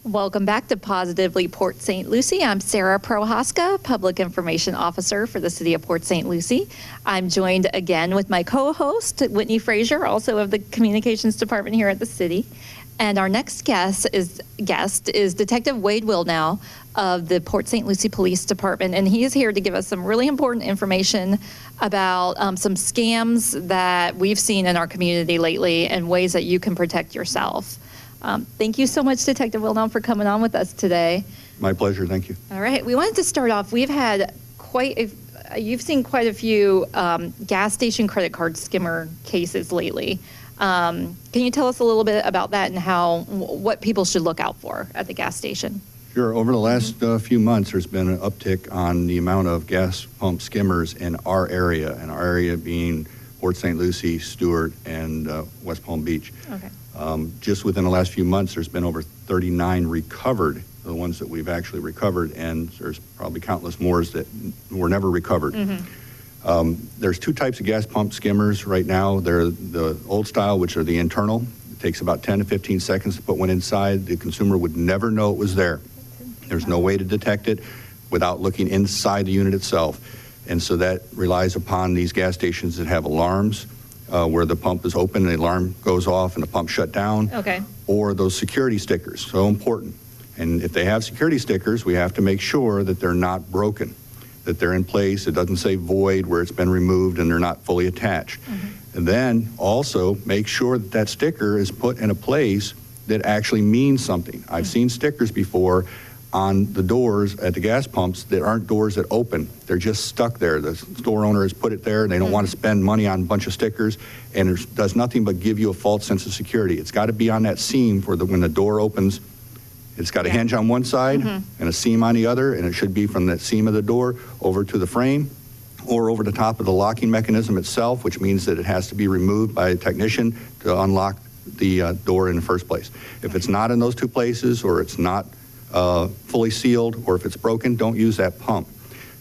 Welcome back to Positively Port St. Lucie. I'm Sarah Prohaska, Public Information Officer for the City of Port St. Lucie. I'm joined again with my co-host, Whitney Frazier, also of the Communications Department here at the City. And our next guest is Detective Wade Willnow of the Port St. Lucie Police Department, and he is here to give us some really important information about some scams that we've seen in our community lately and ways that you can protect yourself. Thank you so much, Detective Willnow, for coming on with us today. My pleasure, thank you. All right, we wanted to start off, we've had you've seen quite a few gas station credit card skimmer cases lately. Can you tell us a little bit about that and what people should look out for at the gas station? Sure, over the last few months, there's been an uptick on the amount of gas pump skimmers in our area being Port St. Lucie, Stewart, and West Palm Beach. Okay. Just within the last few months, there's been over 39 recovered, the ones that we've actually recovered, and there's probably countless more that were never recovered. Mm-hmm. There's two types of gas pump skimmers right now. They're the old style, which are the internal. It takes about 10 to 15 seconds to put one inside. The consumer would never know it was there. There's no way to detect it without looking inside the unit itself. And so that relies upon these gas stations that have alarms where the pump is open, the alarm goes off and the pump shut down. Okay. Or those security stickers, so important. And if they have security stickers, we have to make sure that they're not broken, that they're in place. It doesn't say void where it's been removed and they're not fully attached. Mm-hmm. And then also make sure that that sticker is put in a place that actually means something. I've seen stickers before on the doors at the gas pumps that aren't doors that open. They're just stuck there. The store owner has put it there and they don't want to spend money on a bunch of stickers, and it does nothing but give you a false sense of security. It's got to be on that seam for when the door opens. It's got a hinge on one side and a seam on the other, and it should be from that seam of the door over to the frame or over the top of the locking mechanism itself, which means that it has to be removed by a technician to unlock the door in the first place. If it's not in those two places, or it's not fully sealed, or if it's broken, don't use that pump.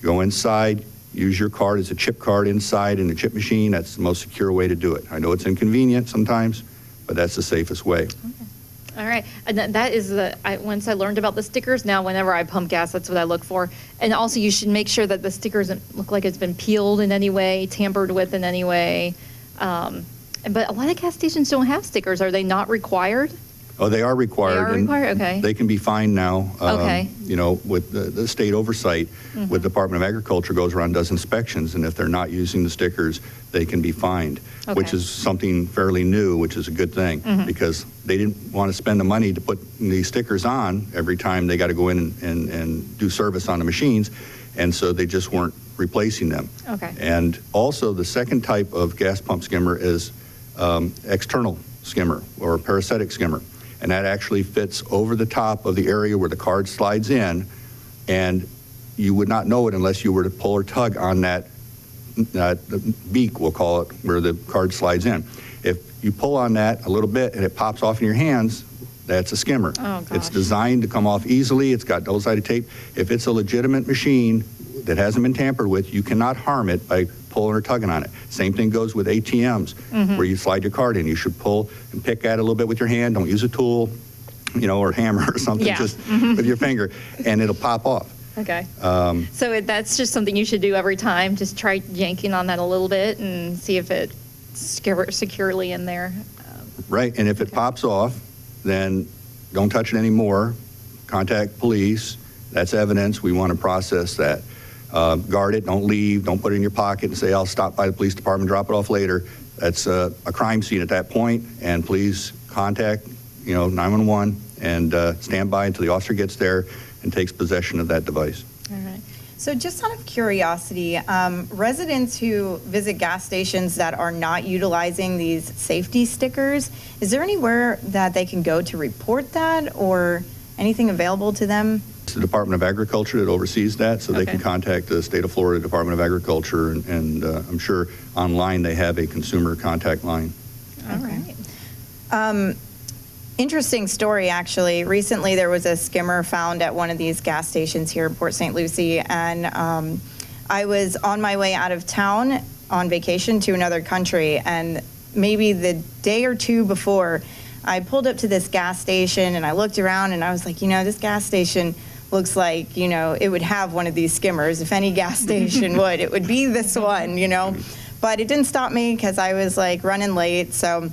Go inside, use your card as a chip card inside in the chip machine. That's the most secure way to do it. I know it's inconvenient sometimes, but that's the safest way. Okay. All right, and that is once I learned about the stickers, now whenever I pump gas, that's what I look for. And also you should make sure that the sticker doesn't look like it's been peeled in any way, tampered with in any way. But a lot of gas stations don't have stickers. Are they not required? Oh, they are required. They are required, okay. They can be fined now. Okay. You know, with the state oversight, with Department of Agriculture goes around, does inspections, and if they're not using the stickers, they can be fined, which is something fairly new, which is a good thing, because they didn't want to spend the money to put these stickers on every time they got to go in and do service on the machines, and so they just weren't replacing them. Okay. And also the second type of gas pump skimmer is external skimmer or parasitic skimmer. And that actually fits over the top of the area where the card slides in, and you would not know it unless you were to pull or tug on that beak, we'll call it, where the card slides in. If you pull on that a little bit and it pops off in your hands, that's a skimmer. Oh, gosh. It's designed to come off easily. It's got double-sided tape. If it's a legitimate machine that hasn't been tampered with, you cannot harm it by pulling or tugging on it. Same thing goes with ATMs, where you slide your card in. You should pull and pick at it a little bit with your hand. Don't use a tool, you know, or hammer or something, just with your finger, and it'll pop off. Okay. So that's just something you should do every time. Just try yanking on that a little bit and see if it's securely in there. Right, and if it pops off, then don't touch it anymore. Contact police. That's evidence. We want to process that. Guard it, don't leave, don't put it in your pocket and say, I'll stop by the police department, drop it off later. That's a crime scene at that point, and please contact 911 and stand by until the officer gets there and takes possession of that device. All right. So just out of curiosity, residents who visit gas stations that are not utilizing these safety stickers, is there anywhere that they can go to report that, or anything available to them? It's the Department of Agriculture that oversees that, so they can contact the state of Florida Department of Agriculture, and I'm sure online they have a consumer contact line. All right. Interesting story, actually. Recently, there was a skimmer found at one of these gas stations here in Port St. Lucie, and I was on my way out of town on vacation to another country, and maybe the day or two before, I pulled up to this gas station and I looked around and I was like, this gas station looks like, it would have one of these skimmers. If any gas station would, it would be this one, But it didn't stop me because I was like running late. So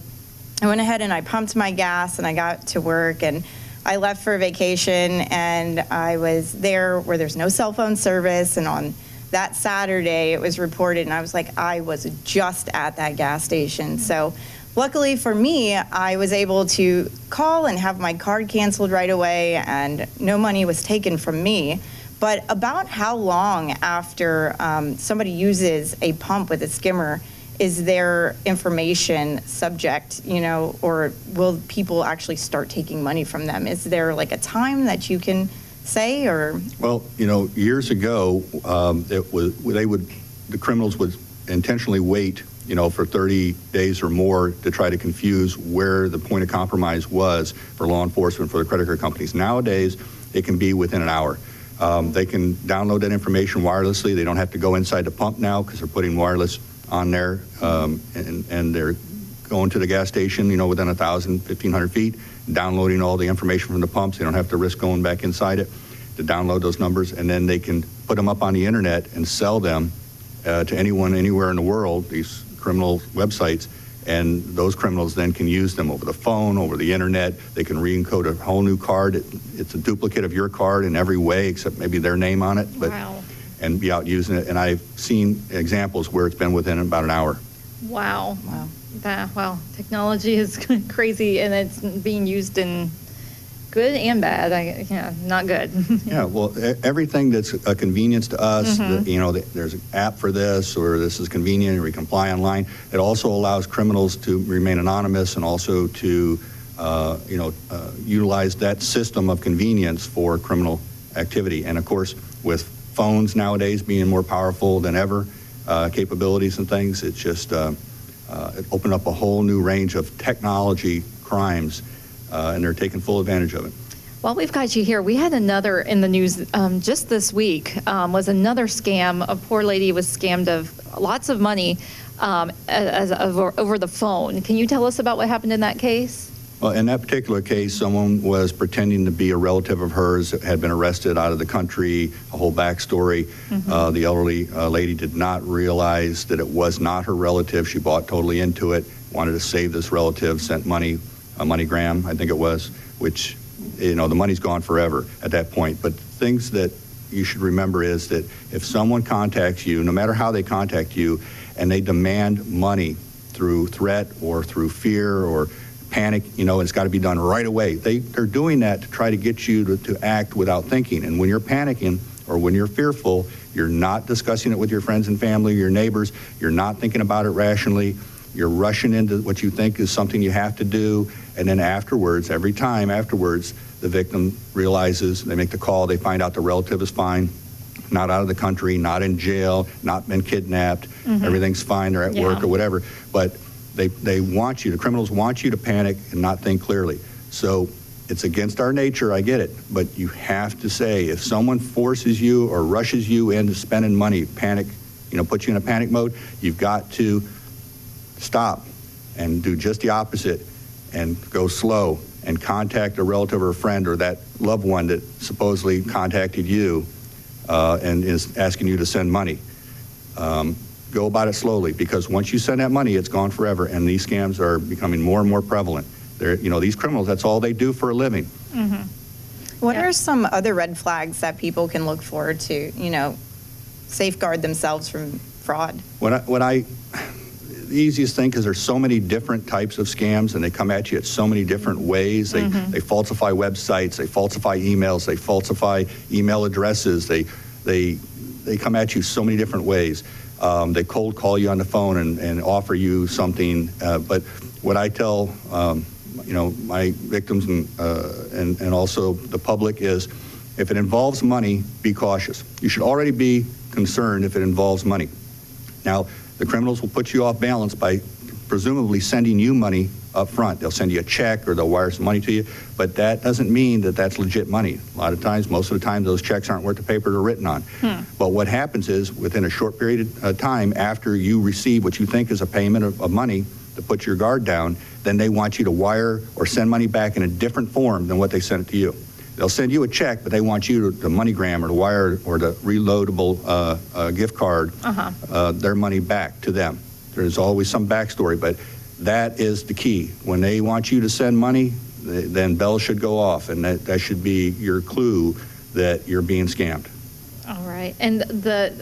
I went ahead and I pumped my gas and I got to work and I left for vacation and I was there where there's no cell phone service. And on that Saturday it was reported and I was like, I was just at that gas station. So luckily for me, I was able to call and have my card canceled right away and no money was taken from me. But about how long after somebody uses a pump with a skimmer is their information subject, or will people actually start taking money from them? Is there like a time that you can say, or? Well, years ago, the criminals would intentionally wait, for 30 days or more to try to confuse where the point of compromise was for law enforcement, for the credit card companies. Nowadays, it can be within an hour. They can download that information wirelessly. They don't have to go inside the pump now because they're putting wireless on there, and they're going to the gas station, within 1,000, 1,500 feet, downloading all the information from the pumps. They don't have to risk going back inside it to download those numbers, and then they can put them up on the internet and sell them to anyone, anywhere in the world, these criminal websites, and those criminals then can use them over the phone, over the internet. They can re-encode a whole new card. It's a duplicate of your card in every way, except maybe their name on it. But wow. And be out using it. And I've seen examples where it's been within about an hour. Wow. Wow. Technology is crazy, and it's being used in good and bad. Not good. Yeah, well, everything that's a convenience to us, there's an app for this, or this is convenient, or we can apply online. It also allows criminals to remain anonymous and also to, utilize that system of convenience for criminal activity. And of course, with phones nowadays being more powerful than ever, capabilities and things, it just it opened up a whole new range of technology crimes, and they're taking full advantage of it. While we've got you here, we had another in the news just this week, was another scam. A poor lady was scammed of lots of money over the phone. Can you tell us about what happened in that case? Well, in that particular case, someone was pretending to be a relative of hers that had been arrested out of the country, a whole backstory. The elderly lady did not realize that it was not her relative. She bought totally into it, wanted to save this relative, sent money, a MoneyGram, I think it was, which, the money's gone forever at that point. But things that you should remember is that if someone contacts you, no matter how they contact you, and they demand money through threat or through fear or panic, it's got to be done right away. They're doing that to try to get you to act without thinking. And when you're panicking or when you're fearful, you're not discussing it with your friends and family, your neighbors. You're not thinking about it rationally. You're rushing into what you think is something you have to do. And then afterwards, every time afterwards, the victim realizes, they make the call, they find out the relative is fine, not out of the country, not in jail, not been kidnapped, everything's fine, they're at work or whatever. But they want you, the criminals want you to panic and not think clearly. So it's against our nature, I get it, but you have to say, if someone forces you or rushes you into spending money, panic, puts you in a panic mode, you've got to stop and do just the opposite and go slow and contact a relative or a friend or that loved one that supposedly contacted you and is asking you to send money. Go about it slowly, because once you send that money, it's gone forever, and these scams are becoming more and more prevalent. These criminals, that's all they do for a living. What are some other red flags that people can look for to, safeguard themselves from fraud? The easiest thing, because there's so many different types of scams and they come at you at so many different ways. They falsify websites, they falsify emails, they falsify email addresses, they come at you so many different ways. They cold call you on the phone and offer you something. But what I tell my victims and also the public is, if it involves money, be cautious. You should already be concerned if it involves money. Now, the criminals will put you off balance by presumably sending you money up front. They'll send you a check or they'll wire some money to you, but that doesn't mean that that's legit money. A lot of times, most of the time, those checks aren't worth the paper they're written on. But what happens is, within a short period of time after you receive what you think is a payment of money to put your guard down, then they want you to wire or send money back in a different form than what they sent it to you. They'll send you a check, but they want you to MoneyGram or to wire or the Reloadable gift card their money back to them. There's always some backstory, but that is the key. When they want you to send money, then bells should go off, and that should be your clue that you're being scammed. All right. And the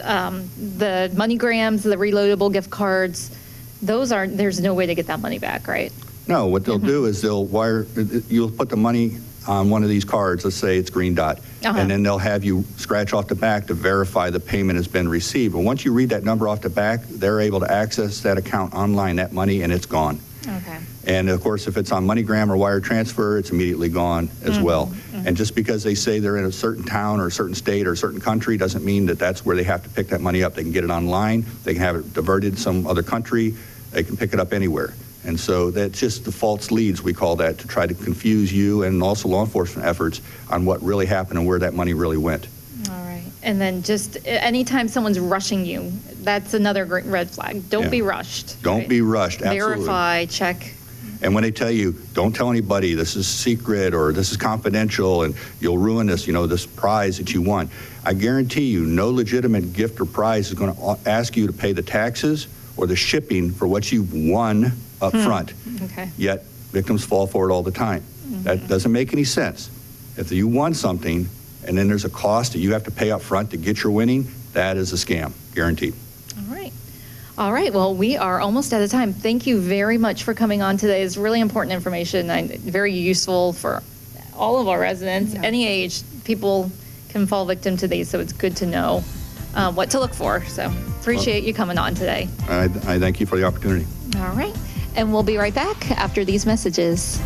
MoneyGrams, the Reloadable gift cards, there's no way to get that money back, right? No, what they'll do is you'll put the money on one of these cards, let's say it's green dot, and then they'll have you scratch off the back to verify the payment has been received. And once you read that number off the back, they're able to access that account online, that money, and it's gone. Okay. And of course, if it's on MoneyGram or wire transfer, it's immediately gone as well. And just because they say they're in a certain town or a certain state or a certain country doesn't mean that that's where they have to pick that money up. They can get it online, they can have it diverted to some other country, they can pick it up anywhere. And so that's just the false leads, we call that, to try to confuse you and also law enforcement efforts on what really happened and where that money really went. All right. And then just anytime someone's rushing you, that's another great red flag. Don't be rushed. Don't be rushed, absolutely. Verify, check. And when they tell you, don't tell anybody, this is secret or this is confidential and you'll ruin this, this prize that you won. I guarantee you no legitimate gift or prize is going to ask you to pay the taxes or the shipping for what you've won up front. Okay. Yet victims fall for it all the time. That doesn't make any sense. If you won something and then there's a cost that you have to pay up front to get your winning, that is a scam, guaranteed. All right. All right. Well, we are almost out of time. Thank you very much for coming on today. It's really important information and very useful for all of our residents. Any age, people can fall victim to these, so it's good to know what to look for. So appreciate you coming on today. I thank you for the opportunity. All right. And we'll be right back after these messages.